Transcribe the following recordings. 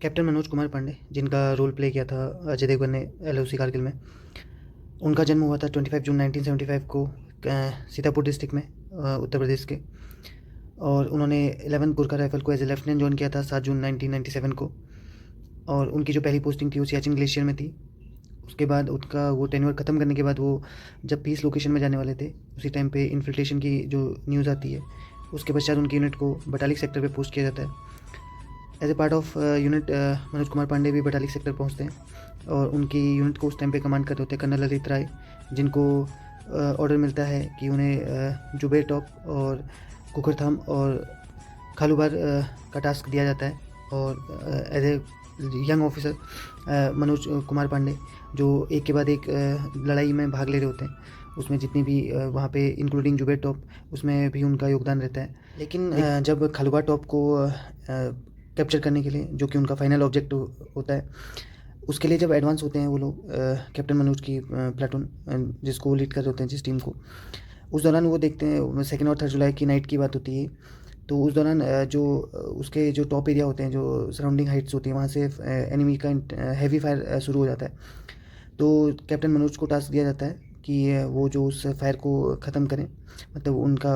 Captain Manoj Kumar Pandey, जिनका role play किया था अजय देवगन ने एलओसी कारगिल में, उनका जन्म हुआ था 25 जून 1975 को सीतापुर डिस्ट्रिक्ट में, उत्तर प्रदेश के। और उन्होंने 11 गोरखा राइफल को एज ए लेफ्टिनेंट ज्वाइन किया था 7 जून 1997 को। और उनकी जो पहली पोस्टिंग थी वो सियाचिन ग्लेशियर में थी। उसके बाद उनका वो टेन्योर ख़त्म करने के बाद वो जब पीस लोकेशन में जाने वाले थे, उसी टाइम पे इन्फिल्ट्रेशन की जो न्यूज़ आती है, उसके पश्चात उनकी यूनिट को बटालिक सेक्टर पे पोस्ट किया जाता है। As a part of unit Manoj Kumar Pandey भी बटालिक सेक्टर पहुंचते हैं और उनकी यूनिट को उस टाइम पे कमांड करते होते हैं कर्नल ललित राय, जिनको ऑर्डर मिलता है कि उन्हें जुबेर टॉप और कुकरथाम और खालूबार का टास्क दिया जाता है। और as a young officer Manoj Kumar Pandey, जो एक के बाद एक लड़ाई में भाग ले रहे होते हैं, उसमें जितनी भी वहाँ पे इंक्लूडिंग जुबेर टॉप, उसमें भी उनका योगदान रहता है। लेकिन जब खालूबार टॉप को कैप्चर करने के लिए, जो कि उनका फाइनल ऑब्जेक्टिव होता है, उसके लिए जब एडवांस होते हैं वो लोग, कैप्टन मनोज की प्लाटून जिसको लीड कर रहे होते हैं जिस टीम को, उस दौरान वो देखते हैं 2 और 3 जुलाई की नाइट की बात होती है। तो उस दौरान जो उसके जो टॉप एरिया होते हैं, जो सराउंडिंग हाइट्स होती हैं, वहाँ से एनिमी का हैवी फायर शुरू हो जाता है। तो कैप्टन मनोज को टास्क दिया जाता है कि वो जो उस फायर को ख़त्म करें, मतलब उनका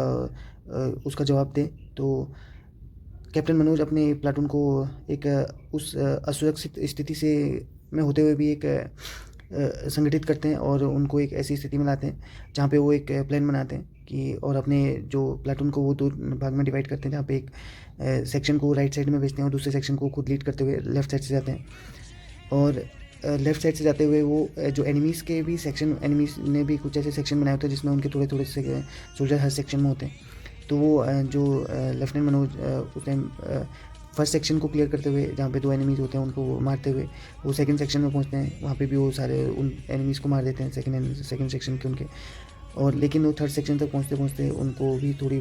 उसका जवाब दें। तो कैप्टन मनोज अपने प्लाटून को एक उस असुरक्षित स्थिति से में होते हुए भी एक संगठित करते हैं और उनको एक ऐसी स्थिति में लाते हैं जहाँ पे वो एक प्लान बनाते हैं कि, और अपने जो प्लाटून को वो 2 भाग में डिवाइड करते हैं, जहाँ पे एक सेक्शन को राइट साइड में भेजते हैं और दूसरे सेक्शन को खुद लीड करते हुए लेफ्ट साइड से जाते हैं। और लेफ्ट साइड से जाते हुए वो जो एनिमीज़ के भी सेक्शन, एनिमीज़ ने भी कुछ ऐसे सेक्शन बनाए होते हैं जिसमें उनके थोड़े थोड़े से सोल्जर हर सेक्शन में होते हैं। तो वो जो लेफ्टिनेंट मनोज उस टाइम फर्स्ट सेक्शन को क्लियर करते हुए, जहाँ पे 2 एनिमीज़ होते हैं उनको मारते हुए वो सेकंड सेक्शन में पहुँचते हैं। वहाँ पे भी वो सारे उन एनिमीज़ को मार देते हैं, सेकंड सेक्शन के उनके। और लेकिन वो थर्ड सेक्शन तक पहुँचते पहुँचते उनको भी थोड़ी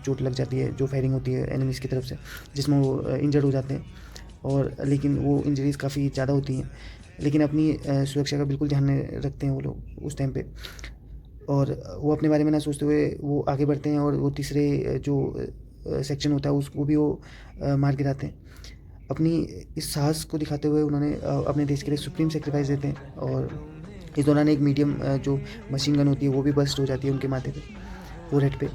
चोट लग जाती है, जो फायरिंग होती है एनिमीज़ की तरफ से, जिसमें वो इंजर्ड हो जाते हैं। और लेकिन वो इंजरीज़ काफ़ी ज़्यादा होती हैं, लेकिन अपनी सुरक्षा का बिल्कुल ध्यान रखते हैं वो लोग उस टाइम पे। और वो अपने बारे में ना सोचते हुए वो आगे बढ़ते हैं और वो तीसरे जो सेक्शन होता है उसको भी वो मार गिराते हैं। अपनी इस साहस को दिखाते हुए उन्होंने अपने देश के लिए सुप्रीम सेक्रीफाइस देते हैं। और इस दौरान एक मीडियम जो मशीन गन होती है वो भी बस्ट हो जाती है उनके माथे पे, फोरहेड पे।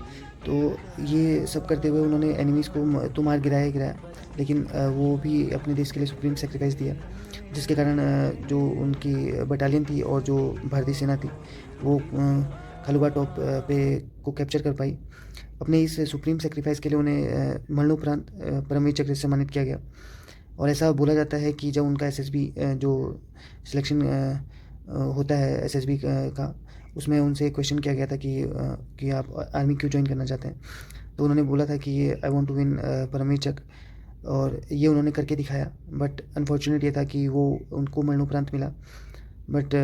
तो ये सब करते हुए उन्होंने एनिमीज़ को तो मार गिराया ही गिराया, लेकिन वो भी अपने देश के लिए सुप्रीम सेक्रीफाइस दिया, जिसके कारण जो उनकी बटालियन थी और जो भारतीय सेना थी वो खालूबा टॉप पे को कैप्चर कर पाई। अपने इस सुप्रीम सेक्रीफाइस के लिए उन्हें मरणोपरांत परमवीर चक्र से सम्मानित किया गया। और ऐसा बोला जाता है कि जब उनका एसएसबी जो सिलेक्शन होता है एसएसबी का, उसमें उनसे क्वेश्चन किया गया था कि आप आर्मी क्यों ज्वाइन करना चाहते हैं, तो उन्होंने बोला था कि I want to win Paramvir Chakra, और ये उन्होंने करके दिखाया। बट अनफॉर्चुनेट ये था कि वो उनको मरणोपरांत मिला। बट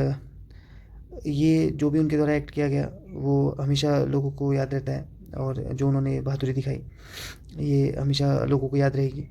ये जो भी उनके द्वारा एक्ट किया गया वो हमेशा लोगों को याद रहता है, और जो उन्होंने बहादुरी दिखाई ये हमेशा लोगों को याद रहेगी।